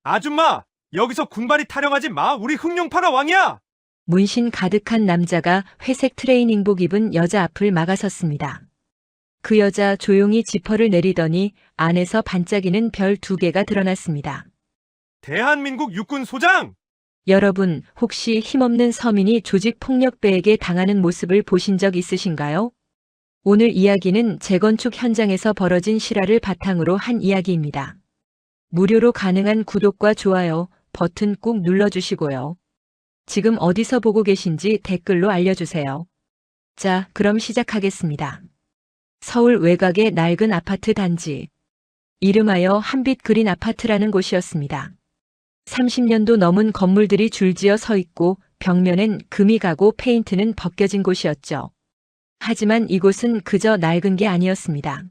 아줌마, 여기서 군발이 타령하지 마. 우리 흑룡파라 왕이야. 문신 가득한 남자가 회색 트레이닝복 입은 여자 앞을 막아섰습니다. 그 여자 조용히 지퍼를 내리더니 안에서 반짝이는 별 2개가 드러났습니다. 대한민국 육군 소장! 여러분, 혹시 힘없는 서민이 조직 폭력배에게 당하는 모습을 보신 적 있으신가요? 오늘 이야기는 재건축 현장에서 벌어진 실화를 바탕으로 한 이야기입니다. 무료로 가능한 구독과 좋아요 버튼 꾹 눌러주시고요. 지금 어디서 보고 계신지 댓글로 알려주세요. 자, 그럼 시작하겠습니다. 서울 외곽의 낡은 아파트 단지. 이름하여 한빛 그린 아파트라는 곳이었습니다. 30년도 넘은 건물들이 줄지어 서 있고 벽면엔 금이 가고 페인트는 벗겨진 곳이었죠. 하지만 이곳은 그저 낡은 게 아니었습니다.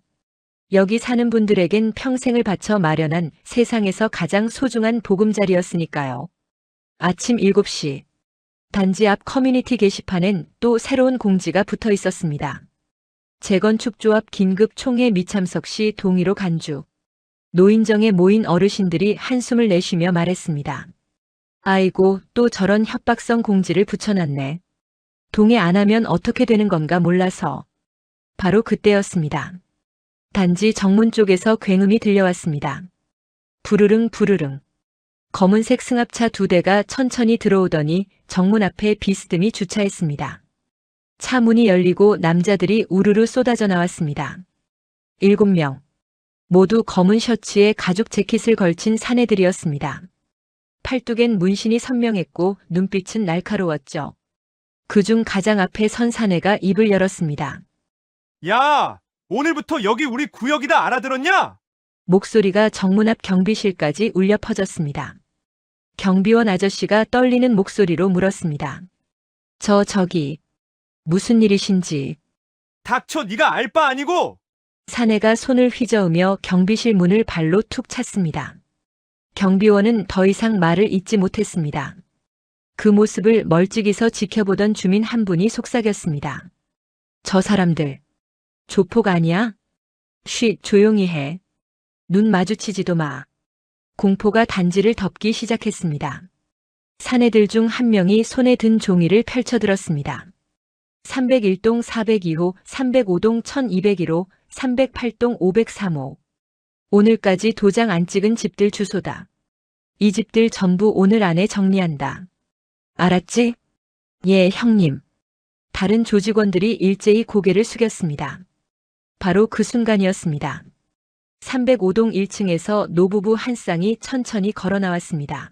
여기 사는 분들에겐 평생을 바쳐 마련한 세상에서 가장 소중한 보금자리였으니까요. 아침 7시. 단지 앞 커뮤니티 게시판엔 또 새로운 공지가 붙어 있었습니다. 재건축조합 긴급 총회 미참석 시 동의로 간주. 노인정에 모인 어르신들이 한숨을 내쉬며 말했습니다. 아이고, 또 저런 협박성 공지를 붙여놨네. 동의 안 하면 어떻게 되는 건가 몰라서. 바로 그때였습니다. 단지 정문 쪽에서 굉음이 들려왔습니다. 부르릉 부르릉. 검은색 승합차 2대가 천천히 들어오더니 정문 앞에 비스듬히 주차했습니다. 차 문이 열리고 남자들이 우르르 쏟아져 나왔습니다. 7명. 모두 검은 셔츠에 가죽 재킷을 걸친 사내들이었습니다. 팔뚝엔 문신이 선명했고 눈빛은 날카로웠죠. 그중 가장 앞에 선 사내가 입을 열었습니다. 야, 오늘부터 여기 우리 구역이다. 알아들었냐? 목소리가 정문 앞 경비실까지 울려 퍼졌습니다. 경비원 아저씨가 떨리는 목소리로 물었습니다. 저기, 무슨 일이신지. 닥쳐, 네가 알 바 아니고. 사내가 손을 휘저으며 경비실 문을 발로 툭 찼습니다. 경비원은 더 이상 말을 잇지 못했습니다. 그 모습을 멀찍이서 지켜보던 주민 한 분이 속삭였습니다. 저 사람들, 조폭 아니야? 쉬, 조용히 해. 눈 마주치지도 마. 공포가 단지를 덮기 시작했습니다. 사내들 중 한 명이 손에 든 종이를 펼쳐들었습니다. 301동 402호, 305동 1201호, 308동 503호. 오늘까지 도장 안 찍은 집들 주소다. 이 집들 전부 오늘 안에 정리한다. 알았지? 예, 형님. 다른 조직원들이 일제히 고개를 숙였습니다. 바로 그 순간이었습니다. 305동 1층에서 노부부 한 쌍이 천천히 걸어 나왔습니다.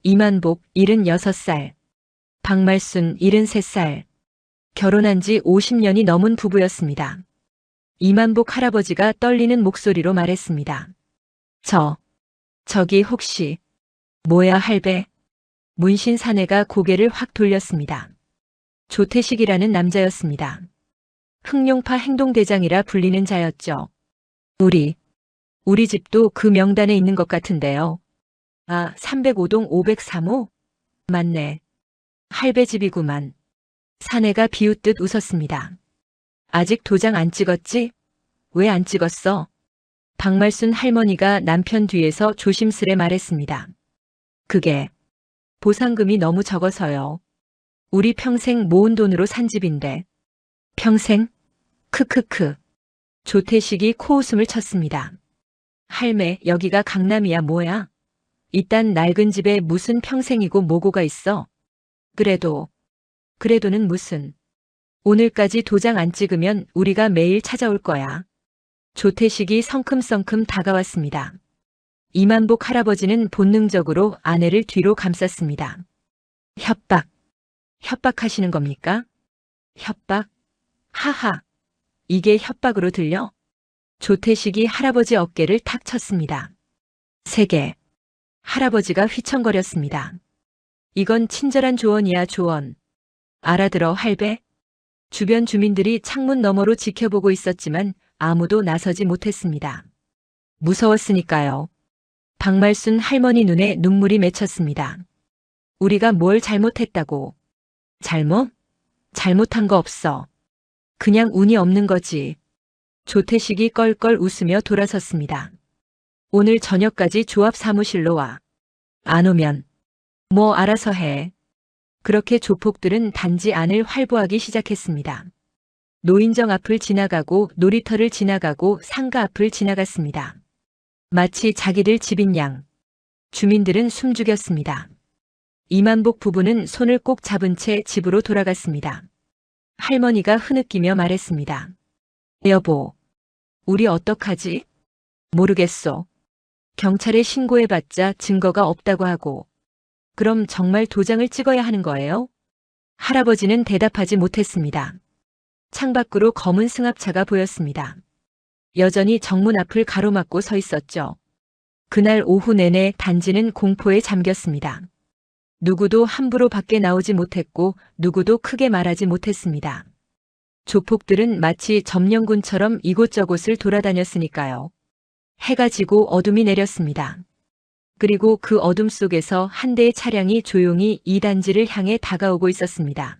이만복 76살, 박말순 73살. 결혼한 지 50년이 넘은 부부였습니다. 이만복 할아버지가 떨리는 목소리로 말했습니다. 저기 혹시, 뭐야 할배? 문신 사내가 고개를 확 돌렸습니다. 조태식이라는 남자였습니다. 흑룡파 행동대장이라 불리는 자였죠. 우리 집도 그 명단에 있는 것 같은데요. 아, 305동 503호? 맞네. 할배 집이구만. 사내가 비웃듯 웃었습니다. 아직 도장 안 찍었지? 왜 안 찍었어? 박말순 할머니가 남편 뒤에서 조심스레 말했습니다. 그게 보상금이 너무 적어서요. 우리 평생 모은 돈으로 산 집인데. 평생? 크크크. 조태식이 코웃음을 쳤습니다. 할매, 여기가 강남이야 뭐야? 이딴 낡은 집에 무슨 평생이고 뭐고가 있어? 그래도는 무슨. 오늘까지 도장 안 찍으면 우리가 매일 찾아올 거야. 조태식이 성큼성큼 다가왔습니다. 이만복 할아버지는 본능적으로 아내를 뒤로 감쌌습니다. 협박하시는 겁니까? 협박? 하하. 이게 협박으로 들려? 조태식이 할아버지 어깨를 탁 쳤습니다. 세게. 할아버지가 휘청거렸습니다. 이건 친절한 조언이야, 조언. 알아들어, 할배? 주변 주민들이 창문 너머로 지켜보고 있었지만 아무도 나서지 못했습니다. 무서웠으니까요. 박말순 할머니 눈에 눈물이 맺혔습니다. 우리가 뭘 잘못했다고. 잘못한 거 없어. 그냥 운이 없는 거지. 조태식이 껄껄 웃으며 돌아섰습니다. 오늘 저녁까지 조합 사무실로 와. 안 오면 뭐 알아서 해. 그렇게 조폭들은 단지 안을 활보하기 시작했습니다. 노인정 앞을 지나가고 놀이터를 지나가고 상가 앞을 지나갔습니다. 마치 자기들 집인 양. 주민들은 숨죽였습니다. 이만복 부부는 손을 꼭 잡은 채 집으로 돌아갔습니다. 할머니가 흐느끼며 말했습니다. 여보, 우리 어떡하지? 모르겠어. 경찰에 신고해봤자 증거가 없다고 하고. 그럼 정말 도장을 찍어야 하는 거예요? 할아버지는 대답하지 못했습니다. 창밖으로 검은 승합차가 보였습니다. 여전히 정문 앞을 가로막고 서 있었죠. 그날 오후 내내 단지는 공포에 잠겼습니다. 누구도 함부로 밖에 나오지 못했고 누구도 크게 말하지 못했습니다. 조폭들은 마치 점령군처럼 이곳저곳을 돌아다녔으니까요. 해가 지고 어둠이 내렸습니다. 그리고 그 어둠 속에서 한 대의 차량이 조용히 이 단지를 향해 다가오고 있었습니다.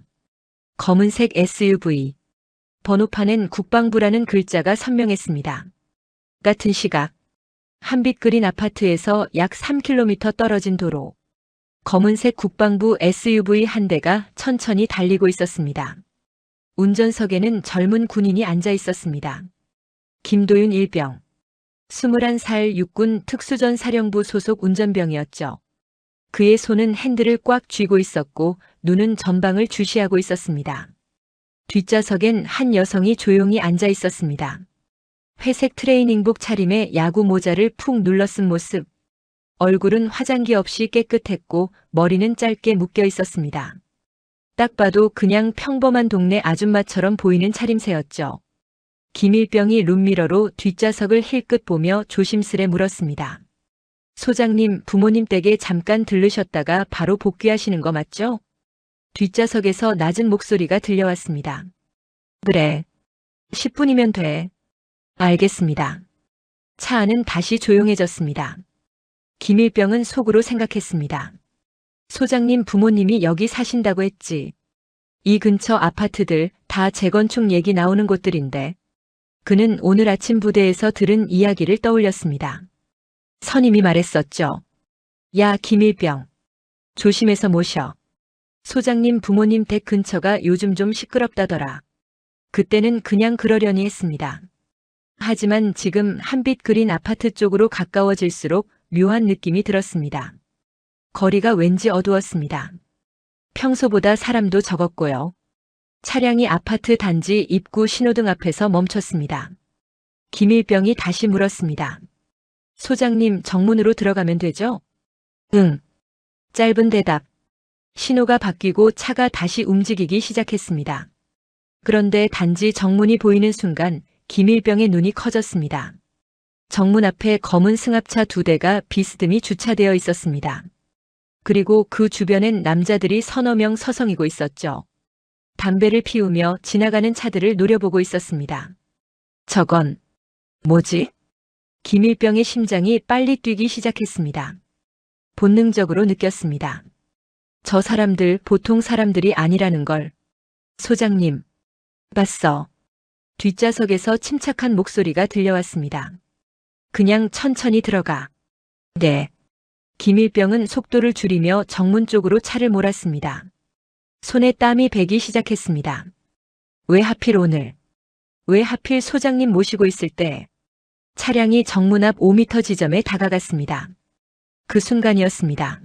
검은색 SUV. 번호판엔 국방부라는 글자가 선명했습니다. 같은 시각, 한빛 그린 아파트에서 약 3km 떨어진 도로. 검은색 국방부 SUV 한 대가 천천히 달리고 있었습니다. 운전석에는 젊은 군인이 앉아 있었습니다. 김도윤 일병. 21살 육군 특수전사령부 소속 운전병이었죠. 그의 손은 핸들을 꽉 쥐고 있었고 눈은 전방을 주시하고 있었습니다. 뒷좌석엔 한 여성이 조용히 앉아 있었습니다. 회색 트레이닝복 차림에 야구 모자를 푹 눌러 쓴 모습. 얼굴은 화장기 없이 깨끗했고 머리는 짧게 묶여 있었습니다. 딱 봐도 그냥 평범한 동네 아줌마처럼 보이는 차림새였죠. 김일병이 룸미러로 뒷좌석을 힐끗 보며 조심스레 물었습니다. 소장님, 부모님 댁에 잠깐 들르셨다가 바로 복귀하시는 거 맞죠? 뒷좌석에서 낮은 목소리가 들려왔습니다. 그래. 10분이면 돼. 알겠습니다. 차 안은 다시 조용해졌습니다. 김일병은 속으로 생각했습니다. 소장님 부모님이 여기 사신다고 했지. 이 근처 아파트들 다 재건축 얘기 나오는 곳들인데. 그는 오늘 아침 부대에서 들은 이야기를 떠올렸습니다. 선임이 말했었죠. 야, 김일병. 조심해서 모셔. 소장님 부모님 댁 근처가 요즘 좀 시끄럽다더라. 그때는 그냥 그러려니 했습니다. 하지만 지금 한빛 그린 아파트 쪽으로 가까워질수록 묘한 느낌이 들었습니다. 거리가 왠지 어두웠습니다. 평소보다 사람도 적었고요. 차량이 아파트 단지 입구 신호등 앞에서 멈췄습니다. 김일병이 다시 물었습니다. 소장님, 정문으로 들어가면 되죠? 응. 짧은 대답. 신호가 바뀌고 차가 다시 움직이기 시작했습니다. 그런데 단지 정문이 보이는 순간 김일병의 눈이 커졌습니다. 정문 앞에 검은 승합차 2대가 비스듬히 주차되어 있었습니다. 그리고 그 주변엔 남자들이 서너 명 서성이고 있었죠. 담배를 피우며 지나가는 차들을 노려보고 있었습니다. 저건 뭐지? 김일병의 심장이 빨리 뛰기 시작했습니다. 본능적으로 느꼈습니다. 저 사람들 보통 사람들이 아니라는 걸. 소장님, 봤어. 뒷좌석에서 침착한 목소리가 들려왔습니다. 그냥 천천히 들어가. 네. 김일병은 속도를 줄이며 정문 쪽으로 차를 몰았습니다. 손에 땀이 배기 시작했습니다. 왜 하필 오늘? 왜 하필 소장님 모시고 있을 때? 차량이 정문 앞 5m 지점에 다가갔습니다. 그 순간이었습니다.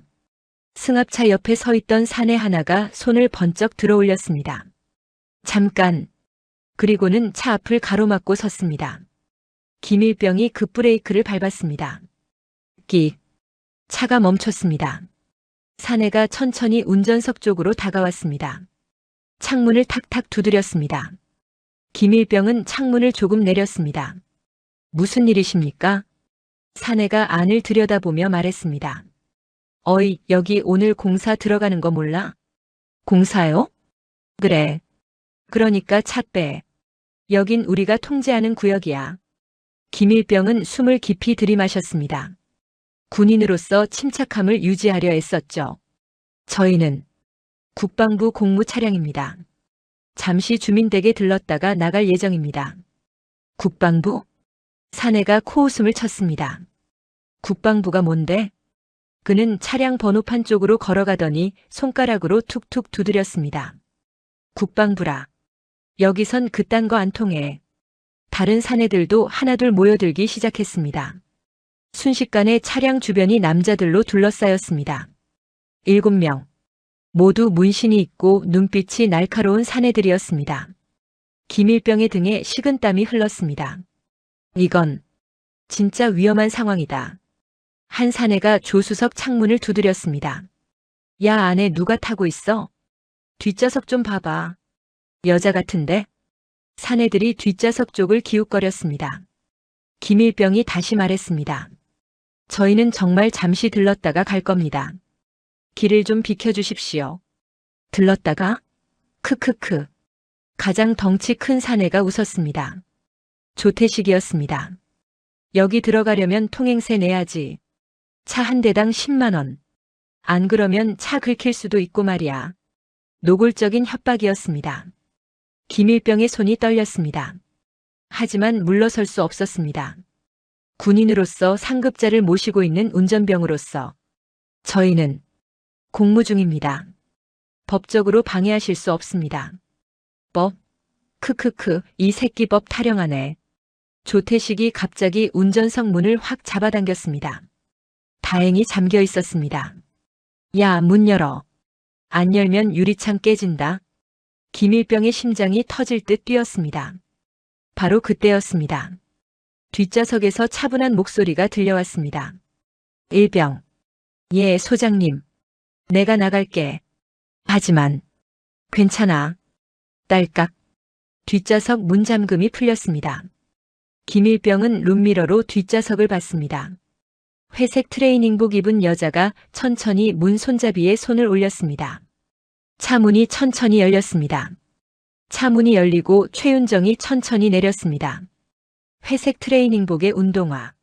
승합차 옆에 서 있던 사내 하나가 손을 번쩍 들어 올렸습니다. 잠깐. 그리고는 차 앞을 가로막고 섰습니다. 김일병이 급브레이크를 밟았습니다. 끽. 차가 멈췄습니다. 사내가 천천히 운전석 쪽으로 다가왔습니다. 창문을 탁탁 두드렸습니다. 김일병은 창문을 조금 내렸습니다. 무슨 일이십니까? 사내가 안을 들여다보며 말했습니다. 어이, 여기 오늘 공사 들어가는 거 몰라? 공사요? 그래. 그러니까 차 빼. 여긴 우리가 통제하는 구역이야. 김일병은 숨을 깊이 들이마셨습니다. 군인으로서 침착함을 유지하려 애썼죠. 저희는 국방부 공무 차량입니다. 잠시 주민댁에 들렀다가 나갈 예정입니다. 국방부? 사내가 코웃음을 쳤습니다. 국방부가 뭔데? 그는 차량 번호판 쪽으로 걸어가더니 손가락으로 툭툭 두드렸습니다. 국방부라. 여기선 그딴 거 안 통해. 다른 사내들도 하나둘 모여들기 시작했습니다. 순식간에 차량 주변이 남자들로 둘러싸였습니다. 7명. 모두 문신이 있고 눈빛이 날카로운 사내들이었습니다. 김일병의 등에 식은땀이 흘렀습니다. 이건 진짜 위험한 상황이다. 한 사내가 조수석 창문을 두드렸습니다. 야, 안에 누가 타고 있어? 뒷좌석 좀 봐봐. 여자 같은데? 사내들이 뒷좌석 쪽을 기웃거렸습니다. 김일병이 다시 말했습니다. 저희는 정말 잠시 들렀다가 갈 겁니다. 길을 좀 비켜주십시오. 들렀다가? 크크크. 가장 덩치 큰 사내가 웃었습니다. 조태식이었습니다. 여기 들어가려면 통행세 내야지. 차 한 대당 10만 원. 안 그러면 차 긁힐 수도 있고 말이야. 노골적인 협박이었습니다. 김일병의 손이 떨렸습니다. 하지만 물러설 수 없었습니다. 군인으로서 상급자를 모시고 있는 운전병으로서 저희는 공무 중입니다. 법적으로 방해하실 수 없습니다. 법? 크크크, 이 새끼 법 타령하네. 조태식이 갑자기 운전석 문을 확 잡아당겼습니다. 다행히 잠겨 있었습니다. 야, 문 열어. 안 열면 유리창 깨진다. 김일병의 심장이 터질 듯 뛰었습니다. 바로 그때였습니다. 뒷좌석에서 차분한 목소리가 들려왔습니다. 일병. 예, 소장님. 내가 나갈게. 하지만 괜찮아. 딸깍. 뒷좌석 문 잠금이 풀렸습니다. 김일병은 룸미러로 뒷좌석을 봤습니다. 회색 트레이닝복 입은 여자가 천천히 문 손잡이에 손을 올렸습니다. 차 문이 천천히 열렸습니다. 차 문이 열리고 최윤정이 천천히 내렸습니다. 회색 트레이닝복에 운동화.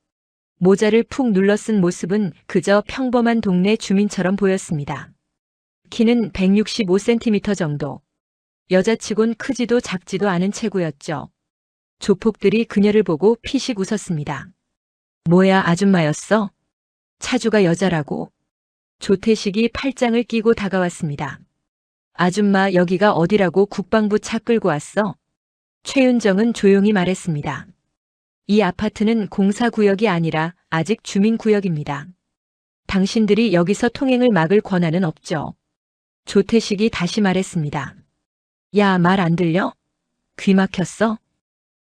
모자를 푹 눌러 쓴 모습은 그저 평범한 동네 주민처럼 보였습니다. 키는 165cm 정도. 여자치곤 크지도 작지도 않은 체구였죠. 조폭들이 그녀를 보고 피식 웃었습니다. 뭐야, 아줌마였어? 차주가 여자라고. 조태식이 팔짱을 끼고 다가왔습니다. 아줌마, 여기가 어디라고 국방부 차 끌고 왔어? 최윤정은 조용히 말했습니다. 이 아파트는 공사구역이 아니라 아직 주민구역입니다. 당신들이 여기서 통행을 막을 권한은 없죠. 조태식이 다시 말했습니다. 야, 말 안 들려? 귀 막혔어?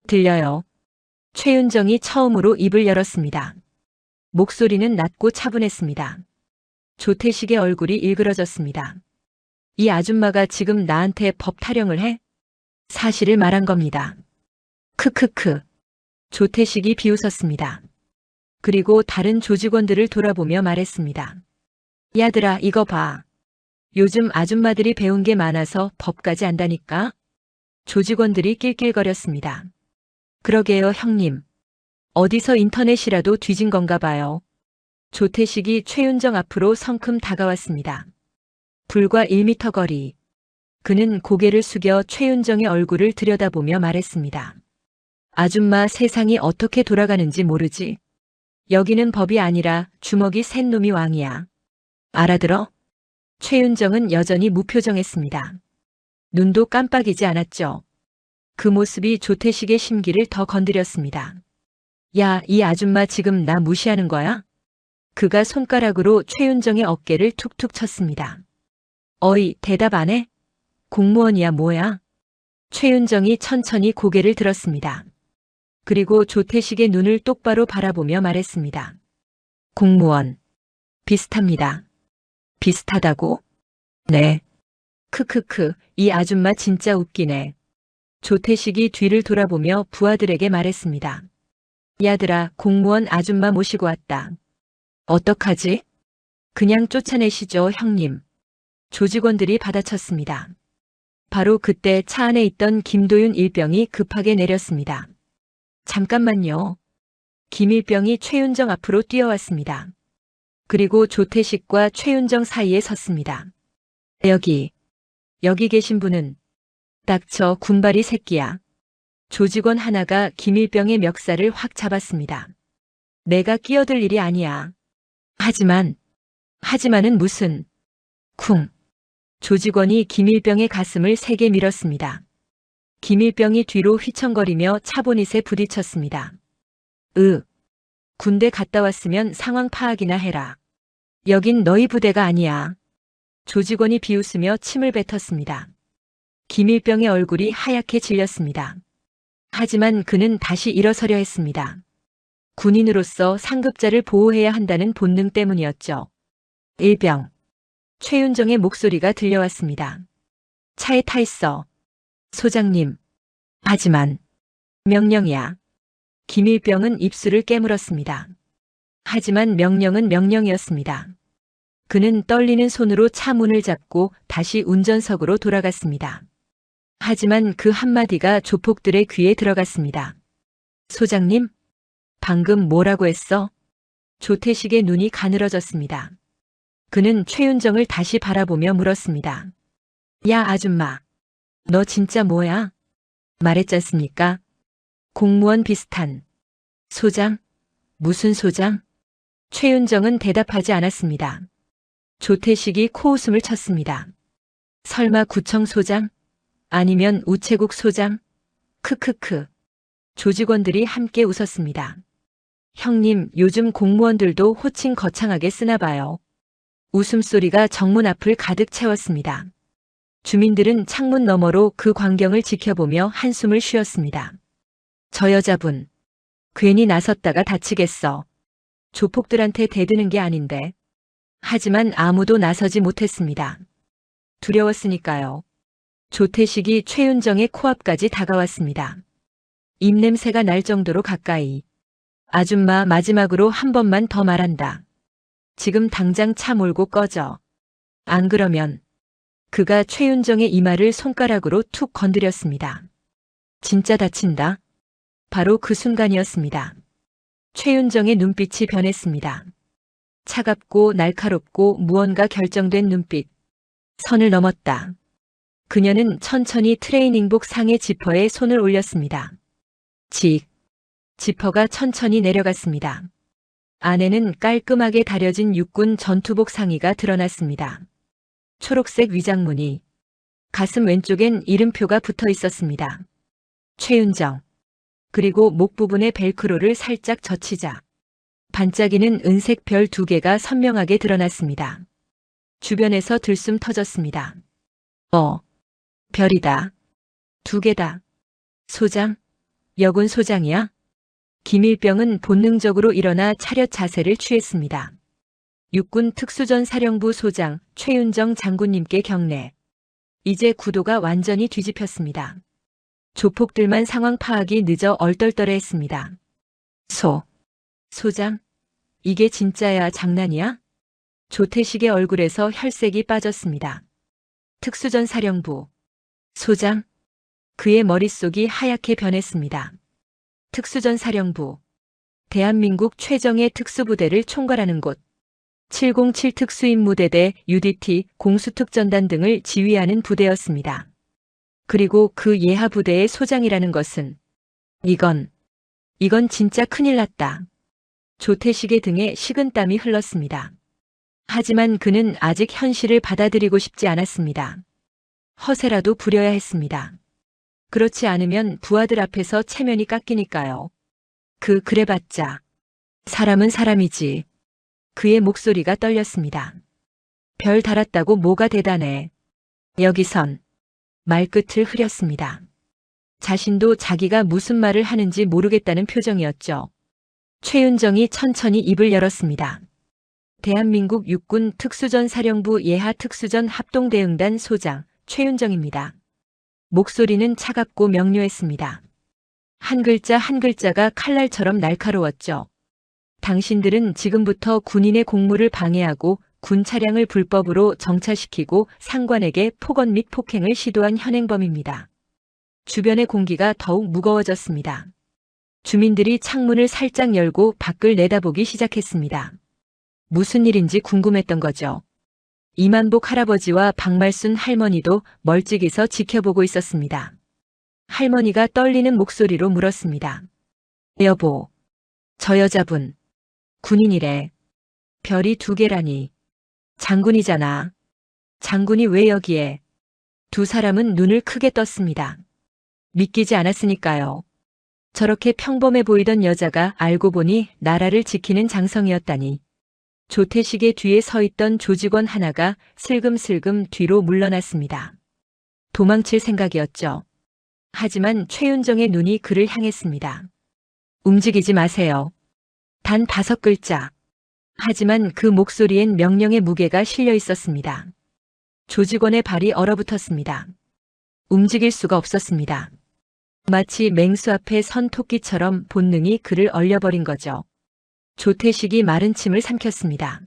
들려요. 최윤정이 처음으로 입을 열었습니다. 목소리는 낮고 차분했습니다. 조태식의 얼굴이 일그러졌습니다. 이 아줌마가 지금 나한테 법 타령을 해? 사실을 말한 겁니다. 크크크. 조태식이 비웃었습니다. 그리고 다른 조직원들을 돌아보며 말했습니다. 야들아, 이거 봐. 요즘 아줌마들이 배운 게 많아서 법까지 안다니까? 조직원들이 낄낄거렸습니다. 그러게요, 형님. 어디서 인터넷이라도 뒤진 건가 봐요. 조태식이 최윤정 앞으로 성큼 다가왔습니다. 불과 1m 거리. 그는 고개를 숙여 최윤정의 얼굴을 들여다보며 말했습니다. 아줌마, 세상이 어떻게 돌아가는지 모르지. 여기는 법이 아니라 주먹이 센 놈이 왕이야. 알아들어? 최윤정은 여전히 무표정했습니다. 눈도 깜빡이지 않았죠. 그 모습이 조태식의 심기를 더 건드렸습니다. 야, 이 아줌마 지금 나 무시하는 거야? 그가 손가락으로 최윤정의 어깨를 툭툭 쳤습니다. 어이, 대답 안 해? 공무원이야 뭐야? 최윤정이 천천히 고개를 들었습니다. 그리고 조태식의 눈을 똑바로 바라보며 말했습니다. 공무원. 비슷합니다. 비슷하다고? 네. 크크크, 이 아줌마 진짜 웃기네. 조태식이 뒤를 돌아보며 부하들에게 말했습니다. 야들아, 공무원 아줌마 모시고 왔다. 어떡하지? 그냥 쫓아내시죠, 형님. 조직원들이 받아쳤습니다. 바로 그때 차 안에 있던 김도윤 일병이 급하게 내렸습니다. 잠깐만요. 김일병이 최윤정 앞으로 뛰어왔습니다. 그리고 조태식과 최윤정 사이에 섰습니다. 여기 계신 분은 닥쳐, 군발이 새끼야. 조직원 하나가 김일병의 멱살을 확 잡았습니다. 내가 끼어들 일이 아니야. 하지만 하지만은 무슨 쿵. 조직원이 김일병의 가슴을 세게 밀었습니다. 김일병이 뒤로 휘청거리며 차보닛에 부딪혔습니다. 군대 갔다 왔으면 상황 파악이나 해라. 여긴 너희 부대가 아니야. 조직원이 비웃으며 침을 뱉었습니다. 김일병의 얼굴이 하얗게 질렸습니다. 하지만 그는 다시 일어서려 했습니다. 군인으로서 상급자를 보호해야 한다는 본능 때문이었죠. 일병. 최윤정의 목소리가 들려왔습니다. 차에 타 있어. 소장님. 하지만 명령이야. 김일병은 입술을 깨물었습니다. 하지만 명령은 명령이었습니다. 그는 떨리는 손으로 차 문을 잡고 다시 운전석으로 돌아갔습니다. 하지만 그 한마디가 조폭들의 귀에 들어갔습니다. 소장님? 방금 뭐라고 했어? 조태식의 눈이 가늘어졌습니다. 그는 최윤정을 다시 바라보며 물었습니다. 야 아줌마. 너 진짜 뭐야? 말했잖습니까? 공무원 비슷한. 소장? 무슨 소장? 최윤정은 대답하지 않았습니다. 조태식이 코웃음을 쳤습니다. 설마 구청 소장? 아니면 우체국 소장? 크크크. 조직원들이 함께 웃었습니다. 형님, 요즘 공무원들도 호칭 거창하게 쓰나 봐요. 웃음소리가 정문 앞을 가득 채웠습니다. 주민들은 창문 너머로 그 광경을 지켜보며 한숨을 쉬었습니다. 저 여자분. 괜히 나섰다가 다치겠어. 조폭들한테 대드는 게 아닌데. 하지만 아무도 나서지 못했습니다. 두려웠으니까요. 조태식이 최윤정의 코앞까지 다가왔습니다. 입냄새가 날 정도로 가까이. 아줌마 마지막으로 한 번만 더 말한다. 지금 당장 차 몰고 꺼져. 안 그러면. 그가 최윤정의 이마를 손가락으로 툭 건드렸습니다. 진짜 다친다. 바로 그 순간이었습니다. 최윤정의 눈빛이 변했습니다. 차갑고 날카롭고 무언가 결정된 눈빛. 선을 넘었다. 그녀는 천천히 트레이닝복 상의 지퍼에 손을 올렸습니다. 직. 지퍼가 천천히 내려갔습니다. 안에는 깔끔하게 다려진 육군 전투복 상의가 드러났습니다. 초록색 위장무늬. 가슴 왼쪽엔 이름표가 붙어 있었습니다. 최윤정. 그리고 목 부분의 벨크로를 살짝 젖히자. 반짝이는 은색 별 2개가 선명하게 드러났습니다. 주변에서 들숨 터졌습니다. 별이다. 2개다. 소장? 여군 소장이야? 김일병은 본능적으로 일어나 차렷 자세를 취했습니다. 육군 특수전사령부 소장 최윤정 장군님께 경례. 이제 구도가 완전히 뒤집혔습니다. 조폭들만 상황 파악이 늦어 얼떨떨해했습니다. 소장? 이게 진짜야 장난이야? 조태식의 얼굴에서 혈색이 빠졌습니다. 특수전사령부. 소장? 그의 머릿속이 하얗게 변했습니다. 특수전사령부. 대한민국 최정예 특수부대를 총괄하는 곳. 707 특수임무대대 UDT 공수특전단 등을 지휘하는 부대였습니다. 그리고 그 예하 부대의 소장이라는 것은 이건 진짜 큰일 났다. 조태식의 등에 식은땀이 흘렀습니다. 하지만 그는 아직 현실을 받아들이고 싶지 않았습니다. 허세라도 부려야 했습니다. 그렇지 않으면 부하들 앞에서 체면이 깎이니까요. 그래봤자. 사람은 사람이지. 그의 목소리가 떨렸습니다. 별 달았다고 뭐가 대단해. 여기선. 말끝을 흐렸습니다. 자신도 자기가 무슨 말을 하는지 모르겠다는 표정이었죠. 최윤정이 천천히 입을 열었습니다. 대한민국 육군 특수전사령부 예하 특수전 합동대응단 소장 최윤정입니다. 목소리는 차갑고 명료했습니다. 한 글자 한 글자가 칼날처럼 날카로웠죠. 당신들은 지금부터 군인의 공무를 방해하고 군 차량을 불법으로 정차시키고 상관에게 폭언 및 폭행을 시도한 현행범입니다. 주변의 공기가 더욱 무거워졌습니다. 주민들이 창문을 살짝 열고 밖을 내다보기 시작했습니다. 무슨 일인지 궁금했던 거죠. 이만복 할아버지와 박말순 할머니도 멀찍이서 지켜보고 있었습니다. 할머니가 떨리는 목소리로 물었습니다. 여보, 저 여자분, 군인이래. 별이 2개라니. 장군이잖아. 장군이 왜 여기에? 두 사람은 눈을 크게 떴습니다. 믿기지 않았으니까요. 저렇게 평범해 보이던 여자가 알고 보니 나라를 지키는 장성이었다니. 조태식의 뒤에 서 있던 조직원 하나가 슬금슬금 뒤로 물러났습니다. 도망칠 생각이었죠. 하지만 최윤정의 눈이 그를 향했습니다. 움직이지 마세요. 단 5글자. 하지만 그 목소리엔 명령의 무게가 실려 있었습니다. 조직원의 발이 얼어붙었습니다. 움직일 수가 없었습니다. 마치 맹수 앞에 선 토끼처럼 본능이 그를 얼려버린 거죠. 조태식이 마른 침을 삼켰습니다.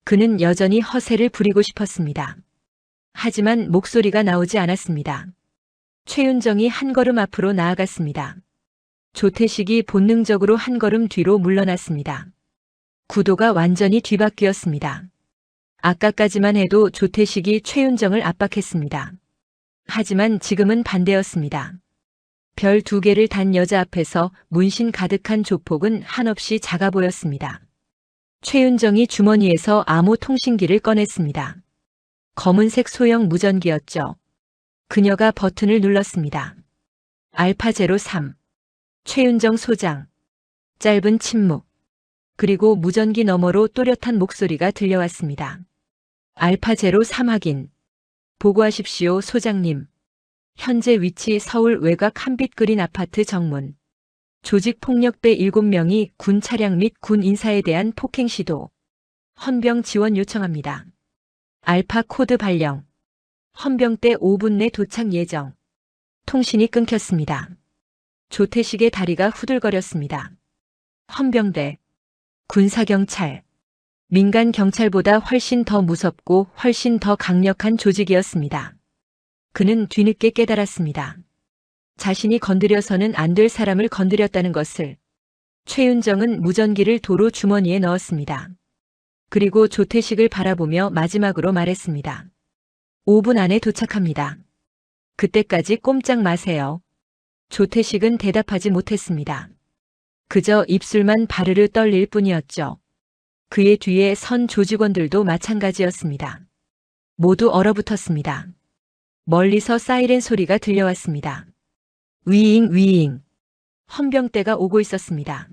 그는 여전히 허세를 부리고 싶었습니다. 하지만 목소리가 나오지 않았습니다. 최윤정이 한 걸음 앞으로 나아갔습니다. 조태식이 본능적으로 한 걸음 뒤로 물러났습니다. 구도가 완전히 뒤바뀌었습니다. 아까까지만 해도 조태식이 최윤정을 압박했습니다. 하지만 지금은 반대였습니다. 별 2개를 단 여자 앞에서 문신 가득한 조폭은 한없이 작아 보였습니다. 최윤정이 주머니에서 암호 통신기를 꺼냈습니다. 검은색 소형 무전기였죠. 그녀가 버튼을 눌렀습니다. 알파 03. 최윤정 소장. 짧은 침묵. 그리고 무전기 너머로 또렷한 목소리가 들려왔습니다. 알파 03 확인. 보고하십시오, 소장님. 현재 위치 서울 외곽 한빛 그린 아파트 정문. 조직폭력배 7명이 군 차량 및 군 인사에 대한 폭행 시도. 헌병 지원 요청합니다. 알파 코드 발령. 헌병대 5분 내 도착 예정. 통신이 끊겼습니다. 조태식의 다리가 후들거렸습니다. 헌병대. 군사경찰. 민간 경찰보다 훨씬 더 무섭고 훨씬 더 강력한 조직이었습니다. 그는 뒤늦게 깨달았습니다. 자신이 건드려서는 안 될 사람을 건드렸다는 것을. 최윤정은 무전기를 도로 주머니에 넣었습니다. 그리고 조태식을 바라보며 마지막으로 말했습니다. 5분 안에 도착합니다. 그때까지 꼼짝 마세요. 조태식은 대답하지 못했습니다. 그저 입술만 바르르 떨릴 뿐이었죠. 그의 뒤에 선 조직원들도 마찬가지였습니다. 모두 얼어붙었습니다. 멀리서 사이렌 소리가 들려왔습니다. 위잉 위잉. 헌병대가 오고 있었습니다.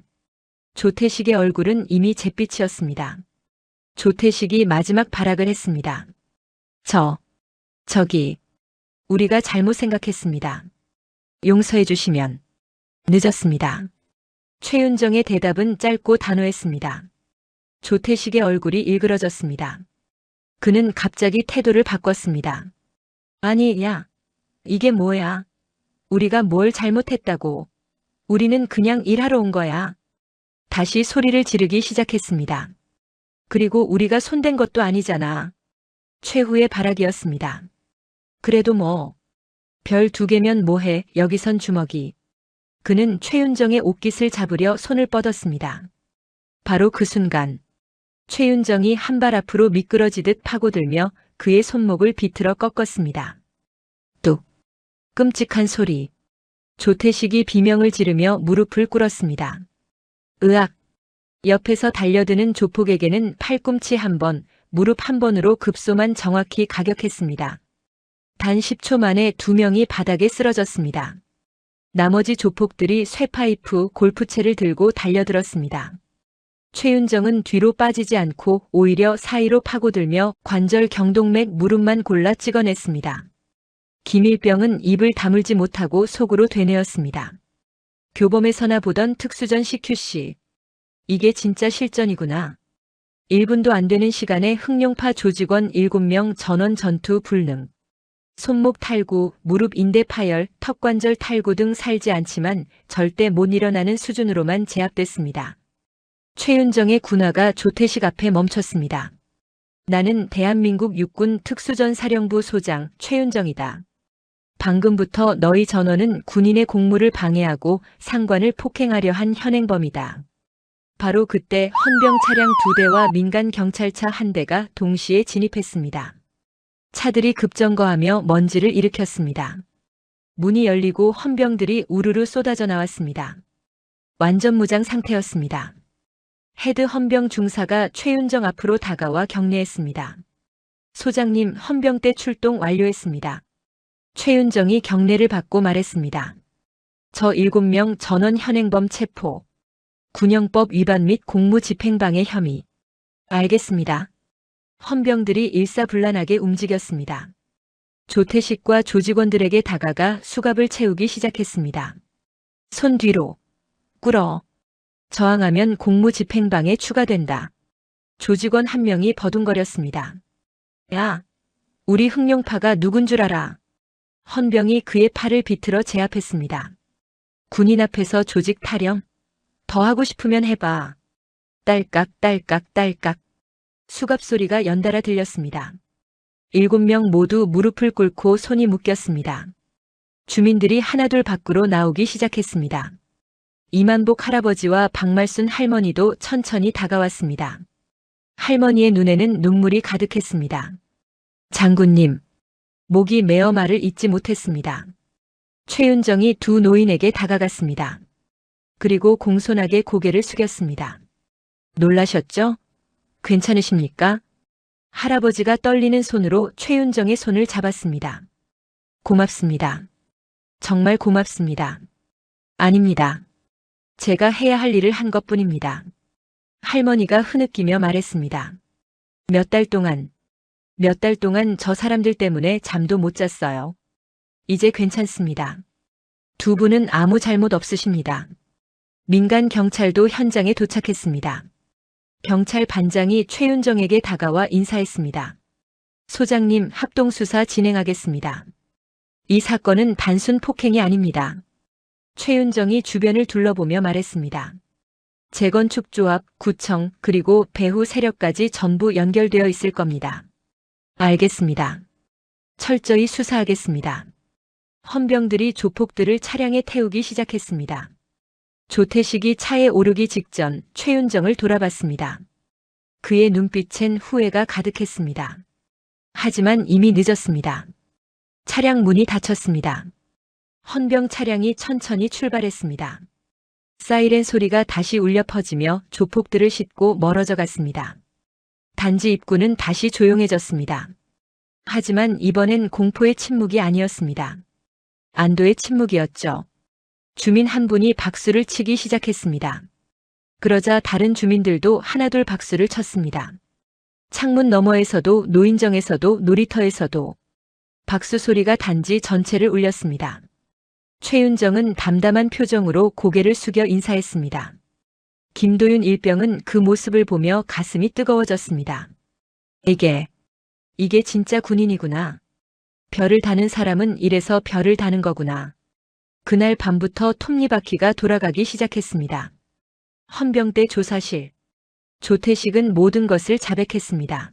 조태식의 얼굴은 이미 잿빛이었습니다. 조태식이 마지막 발악을 했습니다. 저기, 우리가 잘못 생각했습니다. 용서해 주시면. 늦었습니다. 최윤정의 대답은 짧고 단호했습니다. 조태식의 얼굴이 일그러졌습니다. 그는 갑자기 태도를 바꿨습니다. 아니, 야, 이게 뭐야? 우리가 뭘 잘못했다고. 우리는 그냥 일하러 온 거야. 다시 소리를 지르기 시작했습니다. 그리고 우리가 손댄 것도 아니잖아. 최후의 발악이었습니다. 그래도 뭐. 별 2개면 뭐해, 여기선 주먹이. 그는 최윤정의 옷깃을 잡으려 손을 뻗었습니다. 바로 그 순간. 최윤정이 한 발 앞으로 미끄러지듯 파고들며 그의 손목을 비틀어 꺾었습니다. 뚝. 끔찍한 소리. 조태식이 비명을 지르며 무릎을 꿇었습니다. 으악. 옆에서 달려드는 조폭에게는 팔꿈치 한 번, 무릎 한 번으로 급소만 정확히 가격했습니다. 단 10초 만에 2명이 바닥에 쓰러졌습니다. 나머지 조폭들이 쇠파이프, 골프채를 들고 달려들었습니다. 최윤정은 뒤로 빠지지 않고 오히려 사이로 파고들며 관절 경동맥 무릎만 골라 찍어냈습니다. 김일병은 입을 다물지 못하고 속으로 되뇌었습니다. 교범에서나 보던 특수전 CQC. 이게 진짜 실전이구나. 1분도 안 되는 시간에 흑룡파 조직원 7명 전원 전투 불능. 손목 탈구, 무릎 인대 파열, 턱관절 탈구 등 살지 않지만 절대 못 일어나는 수준으로만 제압됐습니다. 최윤정의 군화가 조태식 앞에 멈췄습니다. 나는 대한민국 육군 특수전사령부 소장 최윤정이다. 방금부터 너희 전원은 군인의 공무를 방해하고 상관을 폭행하려 한 현행범이다. 바로 그때 헌병 차량 2대와 민간 경찰차 1대가 동시에 진입했습니다. 차들이 급정거하며 먼지를 일으켰습니다. 문이 열리고 헌병들이 우르르 쏟아져 나왔습니다. 완전 무장 상태였습니다. 헤드 헌병 중사가 최윤정 앞으로 다가와 격려했습니다. 소장님, 헌병대 출동 완료했습니다. 최윤정이 경례를 받고 말했습니다. 저 7명 전원 현행범 체포. 군형법 위반 및 공무집행방해 혐의. 알겠습니다. 헌병들이 일사불란하게 움직였습니다. 조태식과 조직원들에게 다가가 수갑을 채우기 시작했습니다. 손 뒤로. 꿇어. 저항하면 공무집행방해 추가된다. 조직원 한 명이 버둥거렸습니다. 야, 우리 흑룡파가 누군 줄 알아? 헌병이 그의 팔을 비틀어 제압했습니다. 군인 앞에서 조직 타령? 더 하고 싶으면 해봐. 딸깍 딸깍 딸깍. 수갑 소리가 연달아 들렸습니다. 7명 모두 무릎을 꿇고 손이 묶였습니다. 주민들이 하나둘 밖으로 나오기 시작했습니다. 이만복 할아버지와 박말순 할머니도 천천히 다가왔습니다. 할머니의 눈에는 눈물이 가득했습니다. 장군님, 목이 메어 말을 잇지 못했습니다. 최윤정이 두 노인에게 다가갔습니다. 그리고 공손하게 고개를 숙였습니다. 놀라셨죠? 괜찮으십니까? 할아버지가 떨리는 손으로 최윤정의 손을 잡았습니다. 고맙습니다. 정말 고맙습니다. 아닙니다. 제가 해야 할 일을 한 것뿐입니다. 할머니가 흐느끼며 말했습니다. 몇 달 동안 저 사람들 때문에 잠도 못 잤어요. 이제 괜찮습니다. 두 분은 아무 잘못 없으십니다. 민간 경찰도 현장에 도착했습니다. 경찰 반장이 최윤정에게 다가와 인사했습니다. 소장님, 합동수사 진행하겠습니다. 이 사건은 단순 폭행이 아닙니다. 최윤정이 주변을 둘러보며 말했습니다. 재건축조합, 구청, 그리고 배후 세력까지 전부 연결되어 있을 겁니다. 알겠습니다. 철저히 수사하겠습니다. 헌병들이 조폭들을 차량에 태우기 시작했습니다. 조태식이 차에 오르기 직전 최윤정을 돌아봤습니다. 그의 눈빛엔 후회가 가득했습니다. 하지만 이미 늦었습니다. 차량 문이 닫혔습니다. 헌병 차량이 천천히 출발했습니다. 사이렌 소리가 다시 울려 퍼지며 조폭들을 싣고 멀어져 갔습니다. 단지 입구는 다시 조용해졌습니다. 하지만 이번엔 공포의 침묵이 아니었습니다. 안도의 침묵이었죠. 주민 한 분이 박수를 치기 시작했습니다. 그러자 다른 주민들도 하나둘 박수를 쳤습니다. 창문 너머에서도 노인정에서도 놀이터에서도 박수 소리가 단지 전체를 울렸습니다. 최윤정은 담담한 표정으로 고개를 숙여 인사했습니다. 김도윤 일병은 그 모습을 보며 가슴이 뜨거워졌습니다. 이게 진짜 군인이구나. 별을 다는 사람은 이래서 별을 다는 거구나. 그날 밤부터 톱니바퀴가 돌아가기 시작했습니다. 헌병대 조사실. 조태식은 모든 것을 자백했습니다.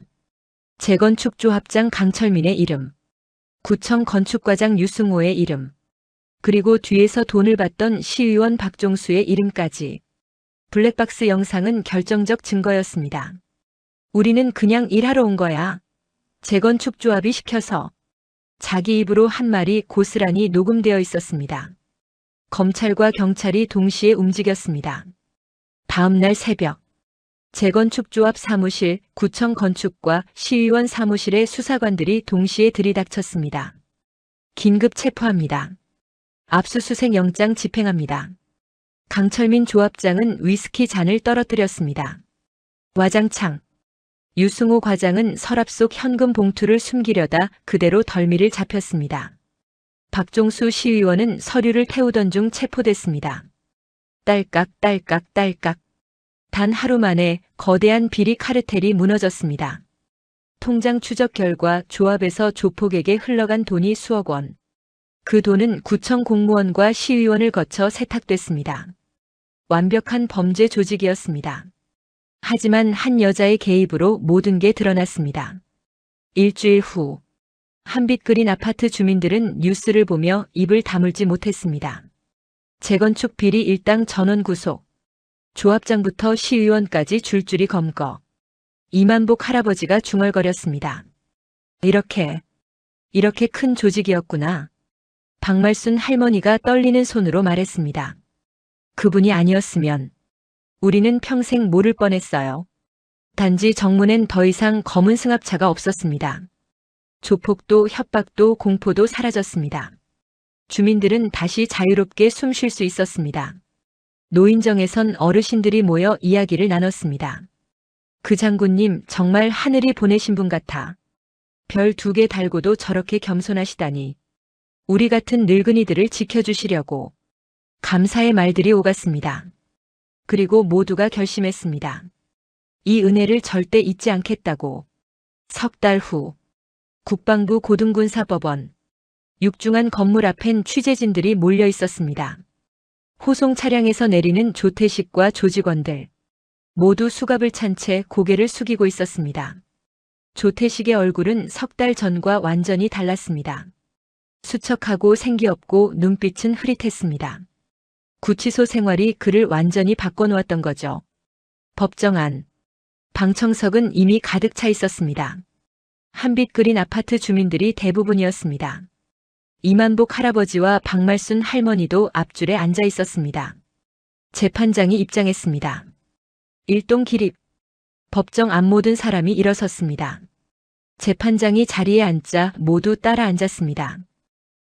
재건축조합장 강철민의 이름, 구청 건축과장 유승호의 이름, 그리고 뒤에서 돈을 받던 시의원 박종수의 이름까지. 블랙박스 영상은 결정적 증거였습니다. 우리는 그냥 일하러 온 거야. 재건축조합이 시켜서. 자기 입으로 한 말이 고스란히 녹음되어 있었습니다. 검찰과 경찰이 동시에 움직였습니다. 다음 날 새벽, 재건축조합 사무실, 구청 건축과 시의원 사무실의 수사관들이 동시에 들이닥쳤습니다. 긴급 체포합니다. 압수수색 영장 집행합니다. 강철민 조합장은 위스키 잔을 떨어뜨렸습니다. 와장창. 유승호 과장은 서랍 속 현금 봉투를 숨기려다 그대로 덜미를 잡혔습니다. 박종수 시의원은 서류를 태우던 중 체포됐습니다. 딸깍 딸깍 딸깍. 단 하루 만에 거대한 비리 카르텔이 무너졌습니다. 통장 추적 결과 조합에서 조폭에게 흘러간 돈이 수억 원. 그 돈은 구청 공무원과 시의원을 거쳐 세탁됐습니다. 완벽한 범죄 조직이었습니다. 하지만 한 여자의 개입으로 모든 게 드러났습니다. 일주일 후, 한빛 그린 아파트 주민들은 뉴스를 보며 입을 다물지 못했습니다. 재건축 비리 일당 전원 구속, 조합장부터 시의원까지 줄줄이 검거. 이만복 할아버지가 중얼거렸습니다. 이렇게 큰 조직이었구나. 박말순 할머니가 떨리는 손으로 말했습니다. 그분이 아니었으면 우리는 평생 모를 뻔했어요. 단지 정문엔 더 이상 검은 승합차가 없었습니다. 조폭도 협박도 공포도 사라졌습니다. 주민들은 다시 자유롭게 숨 쉴 수 있었습니다. 노인정에선 어르신들이 모여 이야기를 나눴습니다. 그 장군님 정말 하늘이 보내신 분 같아. 별 2개 달고도 저렇게 겸손하시다니. 우리 같은 늙은이들을 지켜주시려고. 감사의 말들이 오갔습니다. 그리고 모두가 결심했습니다. 이 은혜를 절대 잊지 않겠다고. 석 달 후 국방부 고등군사법원 육중한 건물 앞엔 취재진들이 몰려 있었습니다. 호송 차량에서 내리는 조태식과 조직원들 모두 수갑을 찬 채 고개를 숙이고 있었습니다. 조태식의 얼굴은 석 달 전과 완전히 달랐습니다. 수척하고 생기없고 눈빛은 흐릿했습니다. 구치소 생활이 그를 완전히 바꿔놓았던 거죠. 법정 안. 방청석은 이미 가득 차 있었습니다. 한빛 그린 아파트 주민들이 대부분이었습니다. 이만복 할아버지와 박말순 할머니도 앞줄에 앉아 있었습니다. 재판장이 입장했습니다. 일동 기립. 법정 앞 모든 사람이 일어섰습니다. 재판장이 자리에 앉자 모두 따라 앉았습니다.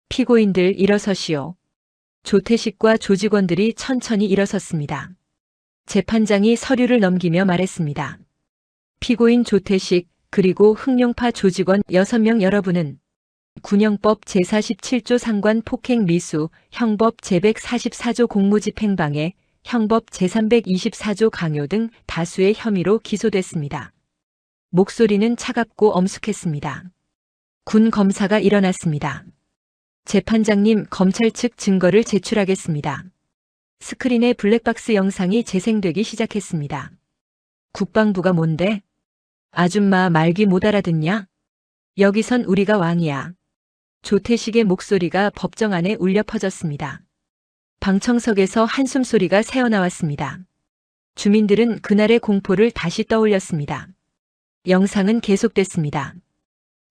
피고인들 일어서시오. 조태식과 조직원들이 천천히 일어섰습니다. 재판장이 서류를 넘기며 말했습니다. 피고인 조태식 그리고 흑룡파 조직원 6명 여러분은 군형법 제47조 상관 폭행 미수, 형법 제144조 공무집행방해, 형법 제324조 강요 등 다수의 혐의로 기소됐습니다. 목소리는 차갑고 엄숙했습니다. 군 검사가 일어났습니다. 재판장님, 검찰 측 증거를 제출하겠습니다. 스크린에 블랙박스 영상이 재생되기 시작했습니다. 국방부가 뭔데? 아줌마 말귀 못 알아듣냐? 여기선 우리가 왕이야. 조태식의 목소리가 법정 안에 울려 퍼졌습니다. 방청석에서 한숨소리가 새어나왔습니다. 주민들은 그날의 공포를 다시 떠올렸습니다. 영상은 계속됐습니다.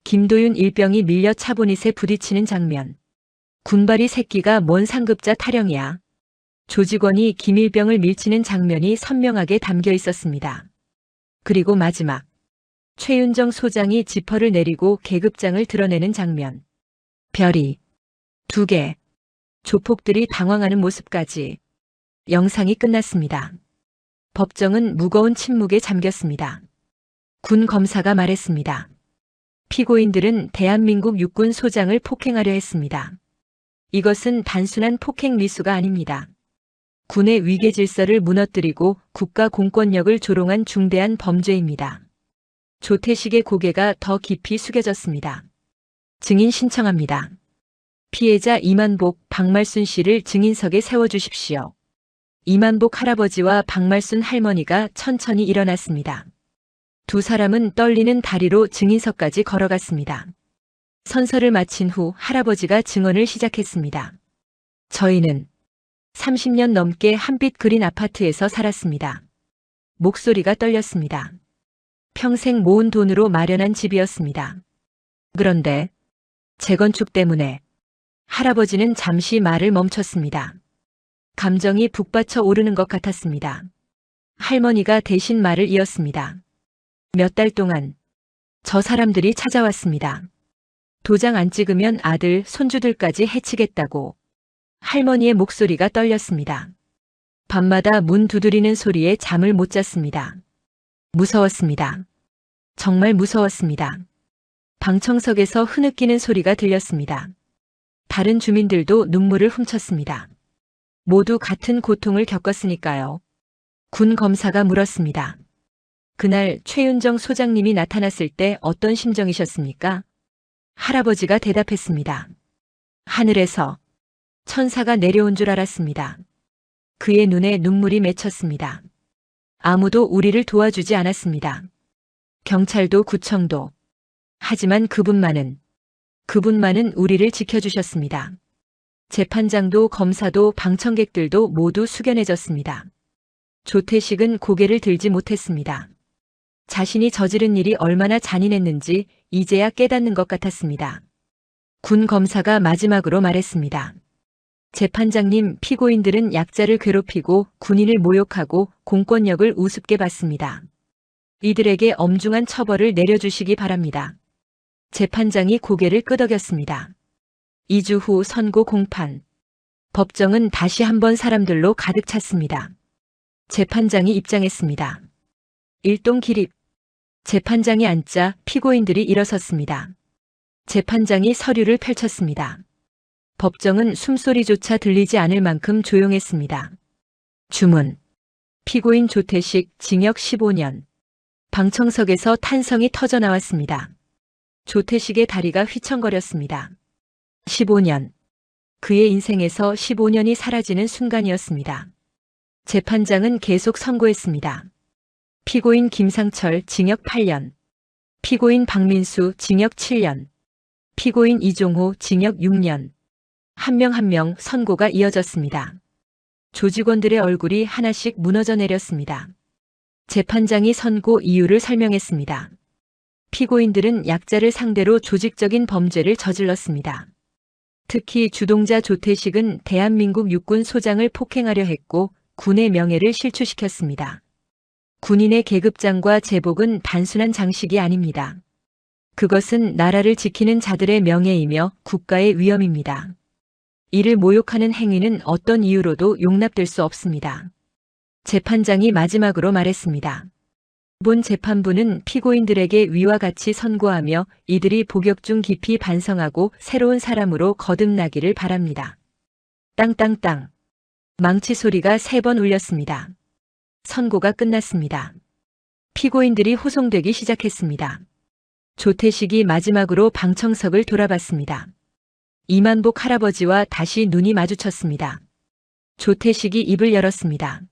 김도윤 일병이 밀려 차보닛에 부딪히는 장면. 군발이 새끼가 뭔 상급자 타령이야. 조직원이 김일병을 밀치는 장면이 선명하게 담겨 있었습니다. 그리고 마지막. 최윤정 소장이 지퍼를 내리고 계급장을 드러내는 장면. 별이 2개. 조폭들이 당황하는 모습까지. 영상이 끝났습니다. 법정은 무거운 침묵에 잠겼습니다. 군 검사가 말했습니다. 피고인들은 대한민국 육군 소장을 폭행하려 했습니다. 이것은 단순한 폭행 미수가 아닙니다. 군의 위계 질서를 무너뜨리고 국가 공권력을 조롱한 중대한 범죄입니다. 조태식의 고개가 더 깊이 숙여졌습니다. 증인 신청합니다. 피해자 이만복, 박말순 씨를 증인석에 세워주십시오. 이만복 할아버지와 박말순 할머니가 천천히 일어났습니다. 2 사람은 떨리는 다리로 증인석까지 걸어갔습니다. 선서를 마친 후 할아버지가 증언을 시작했습니다. 저희는 30년 넘게 한빛 그린 아파트에서 살았습니다. 목소리가 떨렸습니다. 평생 모은 돈으로 마련한 집이었습니다. 그런데 재건축 때문에 할아버지는 잠시 말을 멈췄습니다. 감정이 북받쳐 오르는 것 같았습니다. 할머니가 대신 말을 이었습니다. 몇 달 동안 저 사람들이 찾아왔습니다. 도장 안 찍으면 아들, 손주들까지 해치겠다고. 할머니의 목소리가 떨렸습니다. 밤마다 문 두드리는 소리에 잠을 못 잤습니다. 무서웠습니다. 정말 무서웠습니다. 방청석에서 흐느끼는 소리가 들렸습니다. 다른 주민들도 눈물을 훔쳤습니다. 모두 같은 고통을 겪었으니까요. 군 검사가 물었습니다. 그날 최윤정 소장님이 나타났을 때 어떤 심정이셨습니까? 할아버지가 대답했습니다. 하늘에서 천사가 내려온 줄 알았습니다. 그의 눈에 눈물이 맺혔습니다. 아무도 우리를 도와주지 않았습니다. 경찰도 구청도. 하지만 그분만은 우리를 지켜주셨습니다. 재판장도 검사도 방청객들도 모두 숙연해졌습니다. 조태식은 고개를 들지 못했습니다. 자신이 저지른 일이 얼마나 잔인했는지 이제야 깨닫는 것 같았습니다. 군 검사가 마지막으로 말했습니다. 재판장님, 피고인들은 약자를 괴롭히고 군인을 모욕하고 공권력을 우습게 봤습니다. 이들에게 엄중한 처벌을 내려주시기 바랍니다. 재판장이 고개를 끄덕였습니다. 2주 후 선고 공판. 법정은 다시 한번 사람들로 가득 찼습니다. 재판장이 입장했습니다. 일동 기립. 재판장이 앉자 피고인들이 일어섰습니다. 재판장이 서류를 펼쳤습니다. 법정은 숨소리조차 들리지 않을 만큼 조용했습니다. 주문. 피고인 조태식 징역 15년. 방청석에서 탄성이 터져 나왔습니다. 조태식의 다리가 휘청거렸습니다. 15년. 그의 인생에서 15년이 사라지는 순간이었습니다. 재판장은 계속 선고했습니다. 피고인 김상철 징역 8년. 피고인 박민수 징역 7년. 피고인 이종호 징역 6년. 한 명 한 명 선고가 이어졌습니다. 조직원들의 얼굴이 하나씩 무너져 내렸습니다. 재판장이 선고 이유를 설명했습니다. 피고인들은 약자를 상대로 조직적인 범죄를 저질렀습니다. 특히 주동자 조태식은 대한민국 육군 소장을 폭행하려 했고 군의 명예를 실추시켰습니다. 군인의 계급장과 제복은 단순한 장식이 아닙니다. 그것은 나라를 지키는 자들의 명예이며 국가의 위엄입니다. 이를 모욕하는 행위는 어떤 이유로도 용납될 수 없습니다. 재판장이 마지막으로 말했습니다. 본 재판부는 피고인들에게 위와 같이 선고하며 이들이 복역 중 깊이 반성하고 새로운 사람으로 거듭나기를 바랍니다. 땅땅땅. 망치 소리가 3번 울렸습니다. 선고가 끝났습니다. 피고인들이 호송되기 시작했습니다. 조태식이 마지막으로 방청석을 돌아봤습니다. 이만복 할아버지와 다시 눈이 마주쳤습니다. 조태식이 입을 열었습니다.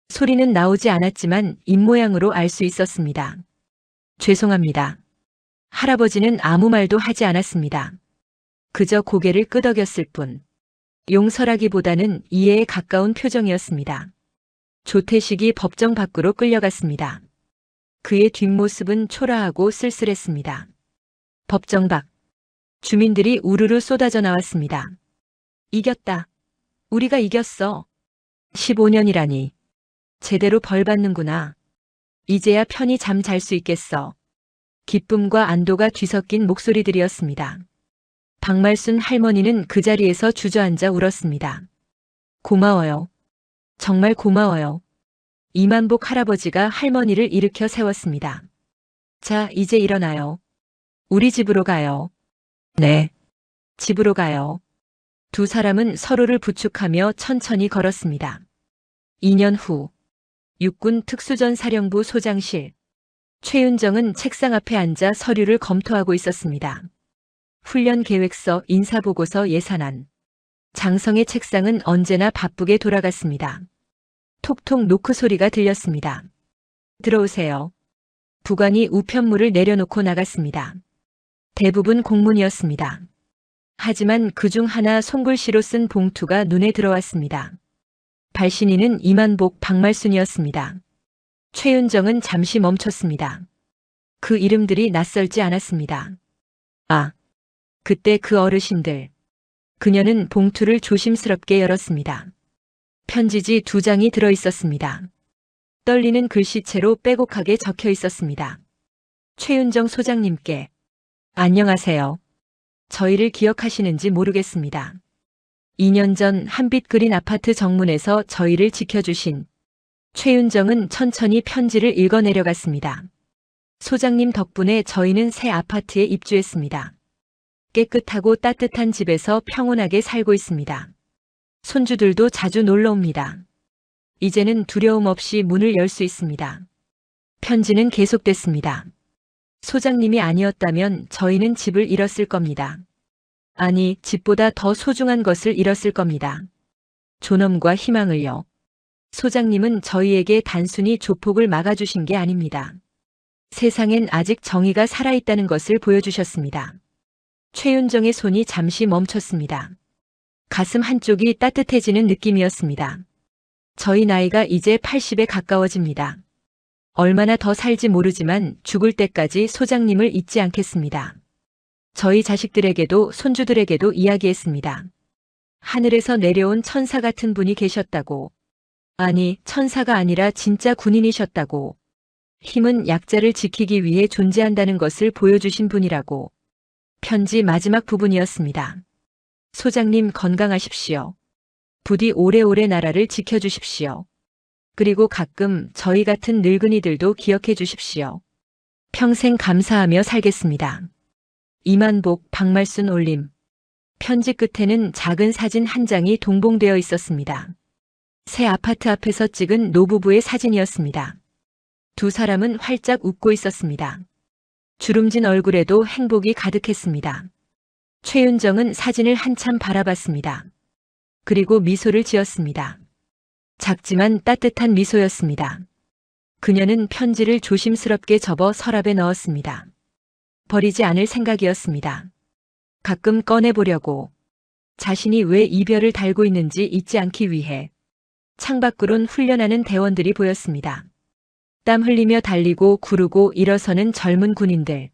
소리는 나오지 않았지만 입모양으로 알 수 있었습니다. 죄송합니다. 할아버지는 아무 말도 하지 않았습니다. 그저 고개를 끄덕였을 뿐. 용서라기보다는 이해에 가까운 표정이었습니다. 조태식이 법정 밖으로 끌려갔습니다. 그의 뒷모습은 초라하고 쓸쓸했습니다. 법정 밖. 주민들이 우르르 쏟아져 나왔습니다. 이겼다. 우리가 이겼어. 15년이라니. 제대로 벌 받는구나. 이제야 편히 잠 잘 수 있겠어. 기쁨과 안도가 뒤섞인 목소리들이었습니다. 박말순 할머니는 그 자리에서 주저앉아 울었습니다. 고마워요. 정말 고마워요. 이만복 할아버지가 할머니를 일으켜 세웠습니다. 자, 이제 일어나요. 우리 집으로 가요. 네. 집으로 가요. 두 사람은 서로를 부축하며 천천히 걸었습니다. 2년 후. 육군 특수전사령부 소장실. 최윤정은 책상 앞에 앉아 서류를 검토하고 있었습니다. 훈련 계획서, 인사보고서, 예산안. 장성의 책상은 언제나 바쁘게 돌아갔습니다. 톡톡 노크 소리가 들렸습니다. 들어오세요. 부관이 우편물을 내려놓고 나갔습니다. 대부분 공문이었습니다. 하지만 그중 하나 손글씨로 쓴 봉투가 눈에 들어왔습니다. 발신인은 이만복 박말순이었습니다. 최윤정은 잠시 멈췄습니다. 그 이름들이 낯설지 않았습니다. 아, 그때 그 어르신들. 그녀는 봉투를 조심스럽게 열었습니다. 편지지 2장이 들어 있었습니다. 떨리는 글씨체로 빼곡하게 적혀 있었습니다. 최윤정 소장님께. 안녕하세요. 저희를 기억하시는지 모르겠습니다. 2년 전 한빛 그린 아파트 정문에서 저희를 지켜주신. 최윤정은 천천히 편지를 읽어 내려갔습니다. 소장님 덕분에 저희는 새 아파트에 입주했습니다. 깨끗하고 따뜻한 집에서 평온하게 살고 있습니다. 손주들도 자주 놀러 옵니다. 이제는 두려움 없이 문을 열 수 있습니다. 편지는 계속됐습니다. 소장님이 아니었다면 저희는 집을 잃었을 겁니다. 아니, 집보다 더 소중한 것을 잃었을 겁니다. 존엄과 희망을요. 소장님은 저희에게 단순히 조폭을 막아주신 게 아닙니다. 세상엔 아직 정의가 살아있다는 것을 보여주셨습니다. 최윤정의 손이 잠시 멈췄습니다. 가슴 한쪽이 따뜻해지는 느낌이었습니다. 저희 나이가 이제 80에 가까워집니다. 얼마나 더 살지 모르지만 죽을 때까지 소장님을 잊지 않겠습니다. 저희 자식들에게도 손주들에게도 이야기했습니다. 하늘에서 내려온 천사 같은 분이 계셨다고. 아니, 천사가 아니라 진짜 군인이셨다고. 힘은 약자를 지키기 위해 존재한다는 것을 보여주신 분이라고. 편지 마지막 부분이었습니다. 소장님 건강하십시오. 부디 오래오래 나라를 지켜주십시오. 그리고 가끔 저희 같은 늙은이들도 기억해 주십시오. 평생 감사하며 살겠습니다. 이만복 박말순 올림. 편지 끝에는 작은 사진 한 장이 동봉되어 있었습니다. 새 아파트 앞에서 찍은 노부부의 사진이었습니다. 두 사람은 활짝 웃고 있었습니다. 주름진 얼굴에도 행복이 가득했습니다. 최윤정은 사진을 한참 바라봤습니다. 그리고 미소를 지었습니다. 작지만 따뜻한 미소였습니다. 그녀는 편지를 조심스럽게 접어 서랍에 넣었습니다. 버리지 않을 생각이었습니다. 가끔 꺼내보려고. 자신이 왜 이별을 달고 있는지 잊지 않기 위해. 창밖으론 훈련하는 대원들이 보였습니다. 땀 흘리며 달리고 구르고 일어서는 젊은 군인들.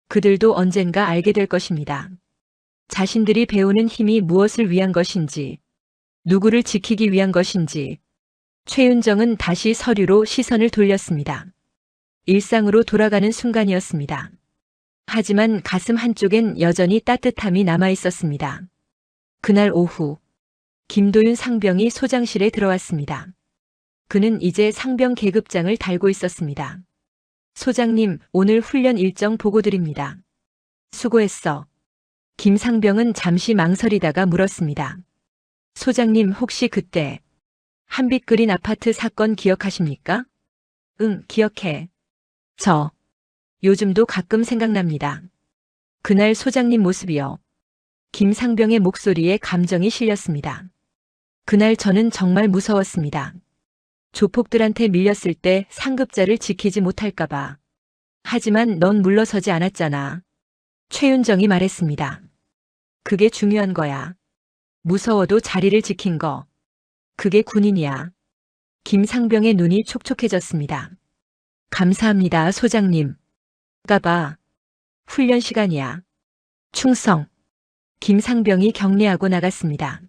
그들도 언젠가 알게 될 것입니다. 자신들이 배우는 힘이 무엇을 위한 것인지, 누구를 지키기 위한 것인지. 최윤정은 다시 서류로 시선을 돌렸습니다. 일상으로 돌아가는 순간이었습니다. 하지만 가슴 한쪽엔 여전히 따뜻함이 남아 있었습니다. 그날 오후, 김도윤 상병이 소장실에 들어왔습니다. 그는 이제 상병 계급장을 달고 있었습니다. 소장님, 오늘 훈련 일정 보고 드립니다. 수고했어. 김 상병은 잠시 망설이다가 물었습니다. 소장님, 혹시 그때 한빛 그린 아파트 사건 기억하십니까? 응, 기억해. 요즘도 가끔 생각납니다. 그날 소장님 모습이요. 김 상병의 목소리에 감정이 실렸습니다. 그날 저는 정말 무서웠습니다. 조폭들한테 밀렸을 때 상급자를 지키지 못할까봐. 하지만 넌 물러서지 않았잖아. 최윤정이 말했습니다. 그게 중요한 거야. 무서워도 자리를 지킨 거. 그게 군인이야. 김상병의 눈이 촉촉해졌습니다. 감사합니다, 소장님. 가봐. 훈련 시간이야. 충성. 김상병이 격려하고 나갔습니다.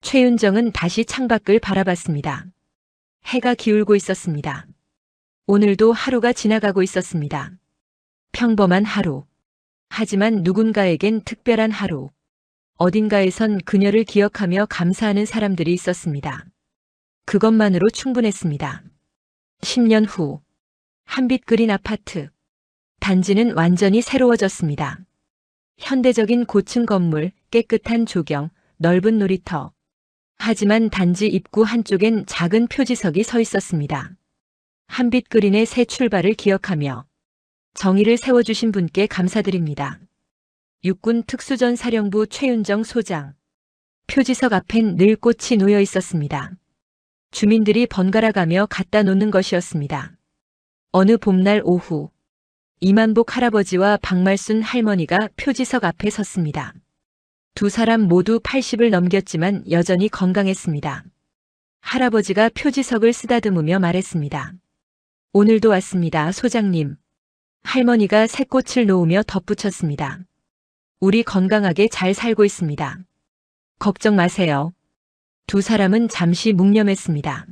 최윤정은 다시 창밖을 바라봤습니다. 해가 기울고 있었습니다. 오늘도 하루가 지나가고 있었습니다. 평범한 하루. 하지만 누군가에겐 특별한 하루. 어딘가에선 그녀를 기억하며 감사하는 사람들이 있었습니다. 그것만으로 충분했습니다. 10년 후, 한빛 그린 아파트. 단지는 완전히 새로워졌습니다. 현대적인 고층 건물, 깨끗한 조경, 넓은 놀이터. 하지만 단지 입구 한쪽엔 작은 표지석이 서 있었습니다. 한빛 그린의 새 출발을 기억하며 정의를 세워주신 분께 감사드립니다. 육군 특수전사령부 최윤정 소장. 표지석 앞엔 늘 꽃이 놓여 있었습니다. 주민들이 번갈아 가며 갖다 놓는 것이었습니다. 어느 봄날 오후, 이만복 할아버지와 박말순 할머니가 표지석 앞에 섰습니다. 두 사람 모두 80을 넘겼지만 여전히 건강했습니다. 할아버지가 표지석을 쓰다듬으며 말했습니다. 오늘도 왔습니다, 소장님. 할머니가 새 꽃을 놓으며 덧붙였습니다. 우리 건강하게 잘 살고 있습니다. 걱정 마세요. 두 사람은 잠시 묵념했습니다.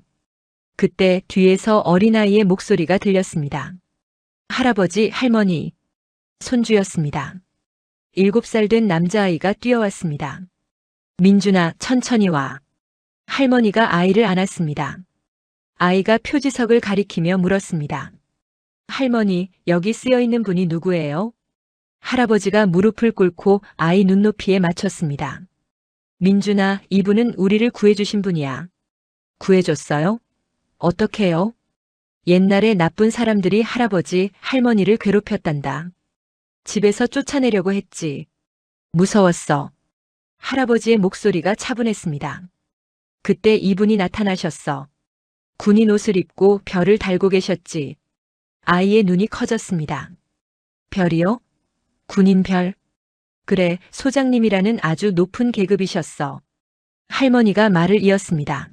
그때 뒤에서 어린아이의 목소리가 들렸습니다. 할아버지, 할머니. 손주였습니다. 7살 된 남자아이가 뛰어왔습니다. 민준아, 천천히 와. 할머니가 아이를 안았습니다. 아이가 표지석을 가리키며 물었습니다. 할머니, 여기 쓰여있는 분이 누구예요? 할아버지가 무릎을 꿇고 아이 눈높이에 맞췄습니다. 민준아, 이분은 우리를 구해주신 분이야. 구해줬어요? 어떻게요? 옛날에 나쁜 사람들이 할아버지, 할머니를 괴롭혔단다. 집에서 쫓아내려고 했지. 무서웠어. 할아버지의 목소리가 차분했습니다. 그때 이분이 나타나셨어. 군인 옷을 입고 별을 달고 계셨지. 아이의 눈이 커졌습니다. 별이요? 군인 별? 그래, 소장님이라는 아주 높은 계급이셨어. 할머니가 말을 이었습니다.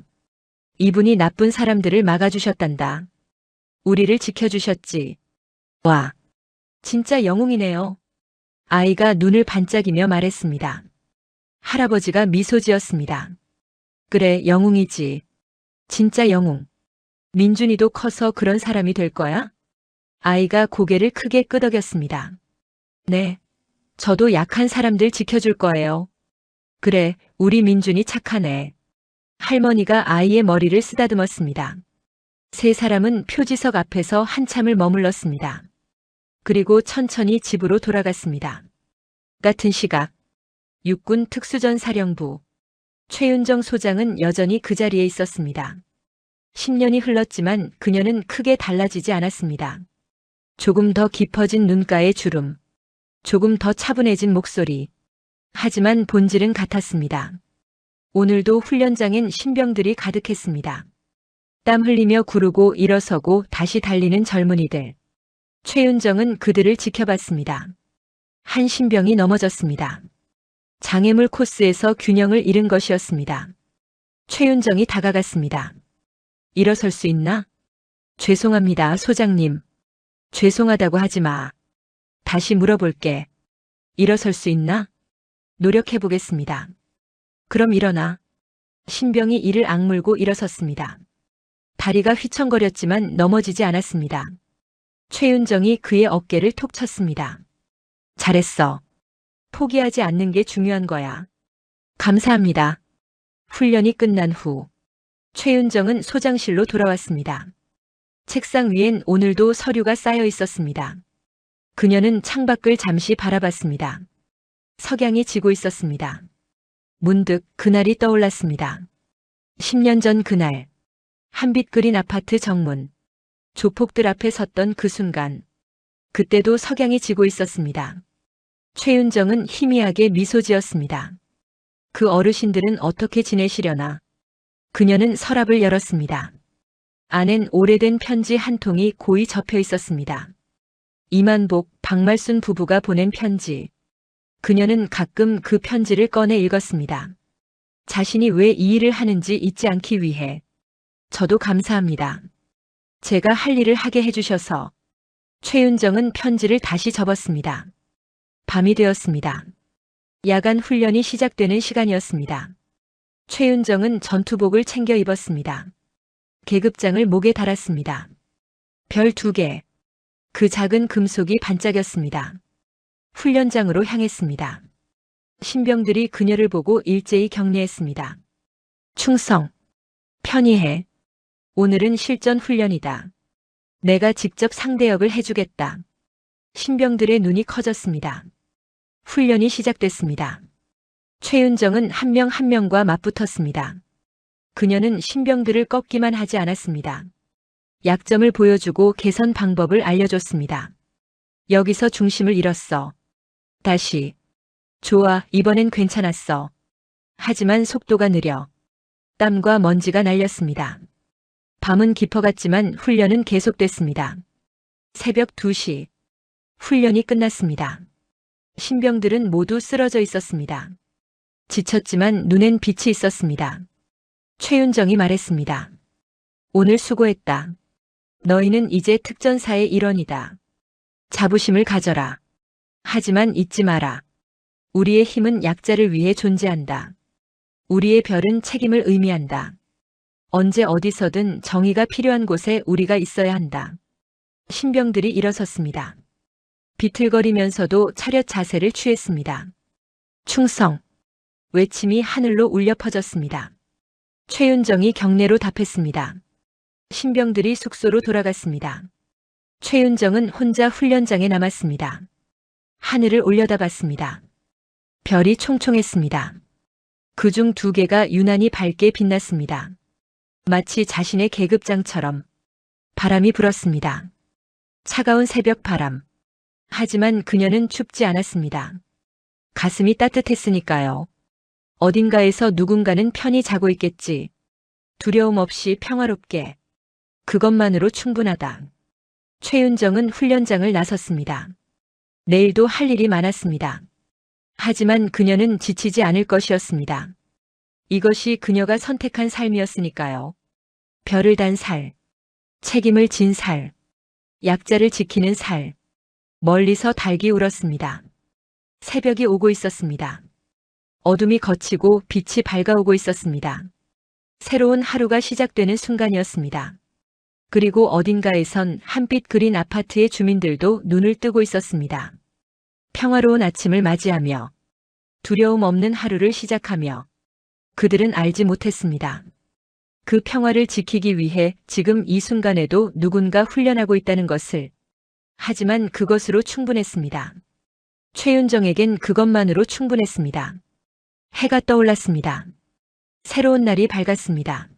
이분이 나쁜 사람들을 막아주셨단다. 우리를 지켜주셨지. 와, 진짜 영웅이네요. 아이가 눈을 반짝이며 말했습니다. 할아버지가 미소 지었습니다. 그래, 영웅이지. 진짜 영웅. 민준이도 커서 그런 사람이 될 거야? 아이가 고개를 크게 끄덕였습니다. 네. 저도 약한 사람들 지켜줄 거예요. 그래, 우리 민준이 착하네. 할머니가 아이의 머리를 쓰다듬었습니다. 세 사람은 표지석 앞에서 한참을 머물렀습니다. 그리고 천천히 집으로 돌아갔습니다. 같은 시각, 육군 특수전사령부. 최윤정 소장은 여전히 그 자리에 있었습니다. 10년이 흘렀지만 그녀는 크게 달라지지 않았습니다. 조금 더 깊어진 눈가의 주름, 조금 더 차분해진 목소리. 하지만 본질은 같았습니다. 오늘도 훈련장엔 신병들이 가득했습니다. 땀 흘리며 구르고 일어서고 다시 달리는 젊은이들. 최윤정은 그들을 지켜봤습니다. 한 신병이 넘어졌습니다. 장애물 코스에서 균형을 잃은 것이었습니다. 최윤정이 다가갔습니다. 일어설 수 있나? 죄송합니다, 소장님. 죄송하다고 하지 마. 다시 물어볼게. 일어설 수 있나? 노력해보겠습니다. 그럼 일어나. 신병이 이를 악물고 일어섰습니다. 다리가 휘청거렸지만 넘어지지 않았습니다. 최윤정이 그의 어깨를 톡 쳤습니다. 잘했어. 포기하지 않는 게 중요한 거야. 감사합니다. 훈련이 끝난 후 최윤정은 소장실로 돌아왔습니다. 책상 위엔 오늘도 서류가 쌓여 있었습니다. 그녀는 창밖을 잠시 바라봤습니다. 석양이 지고 있었습니다. 문득 그날이 떠올랐습니다. 10년 전 그날, 한빛 그린 아파트 정문, 조폭들 앞에 섰던 그 순간, 그때도 석양이 지고 있었습니다. 최윤정은 희미하게 미소 지었습니다. 그 어르신들은 어떻게 지내시려나? 그녀는 서랍을 열었습니다. 안엔 오래된 편지 한 통이 고이 접혀 있었습니다. 이만복, 박말순 부부가 보낸 편지. 그녀는 가끔 그 편지를 꺼내 읽었습니다. 자신이 왜 이 일을 하는지 잊지 않기 위해. 저도 감사합니다. 제가 할 일을 하게 해주셔서. 최윤정은 편지를 다시 접었습니다. 밤이 되었습니다. 야간 훈련이 시작되는 시간이었습니다. 최윤정은 전투복을 챙겨 입었습니다. 계급장을 목에 달았습니다. 별 2개. 그 작은 금속이 반짝였습니다. 훈련장으로 향했습니다. 신병들이 그녀를 보고 일제히 격려했습니다. 충성. 편히해. 오늘은 실전 훈련이다. 내가 직접 상대역을 해주겠다. 신병들의 눈이 커졌습니다. 훈련이 시작됐습니다. 최윤정은 한 명 한 명과 맞붙었습니다. 그녀는 신병들을 꺾기만 하지 않았습니다. 약점을 보여주고 개선 방법을 알려줬습니다. 여기서 중심을 잃었어. 다시. 좋아, 이번엔 괜찮았어. 하지만 속도가 느려. 땀과 먼지가 날렸습니다. 밤은 깊어갔지만 훈련은 계속됐습니다. 새벽 2시. 훈련이 끝났습니다. 신병들은 모두 쓰러져 있었습니다. 지쳤지만 눈엔 빛이 있었습니다. 최윤정이 말했습니다. 오늘 수고했다. 너희는 이제 특전사의 일원이다. 자부심을 가져라. 하지만 잊지 마라. 우리의 힘은 약자를 위해 존재한다. 우리의 별은 책임을 의미한다. 언제 어디서든 정의가 필요한 곳에 우리가 있어야 한다. 신병들이 일어섰습니다. 비틀거리면서도 차렷 자세를 취했습니다. 충성. 외침이 하늘로 울려 퍼졌습니다. 최윤정이 경례로 답했습니다. 신병들이 숙소로 돌아갔습니다. 최윤정은 혼자 훈련장에 남았습니다. 하늘을 올려다봤습니다. 별이 총총했습니다. 그중 2개가 유난히 밝게 빛났습니다. 마치 자신의 계급장처럼. 바람이 불었습니다. 차가운 새벽 바람. 하지만 그녀는 춥지 않았습니다. 가슴이 따뜻했으니까요. 어딘가에서 누군가는 편히 자고 있겠지. 두려움 없이 평화롭게. 그것만으로 충분하다. 최윤정은 훈련장을 나섰습니다. 내일도 할 일이 많았습니다. 하지만 그녀는 지치지 않을 것이었습니다. 이것이 그녀가 선택한 삶이었으니까요. 별을 단 살. 책임을 진 살. 약자를 지키는 살. 멀리서 닭이 울었습니다. 새벽이 오고 있었습니다. 어둠이 걷히고 빛이 밝아오고 있었습니다. 새로운 하루가 시작되는 순간이었습니다. 그리고 어딘가에선 한빛 그린 아파트의 주민들도 눈을 뜨고 있었습니다. 평화로운 아침을 맞이하며 두려움 없는 하루를 시작하며 그들은 알지 못했습니다. 그 평화를 지키기 위해 지금 이 순간에도 누군가 훈련하고 있다는 것을. 하지만 그것으로 충분했습니다. 최윤정에겐 그것만으로 충분했습니다. 해가 떠올랐습니다. 새로운 날이 밝았습니다.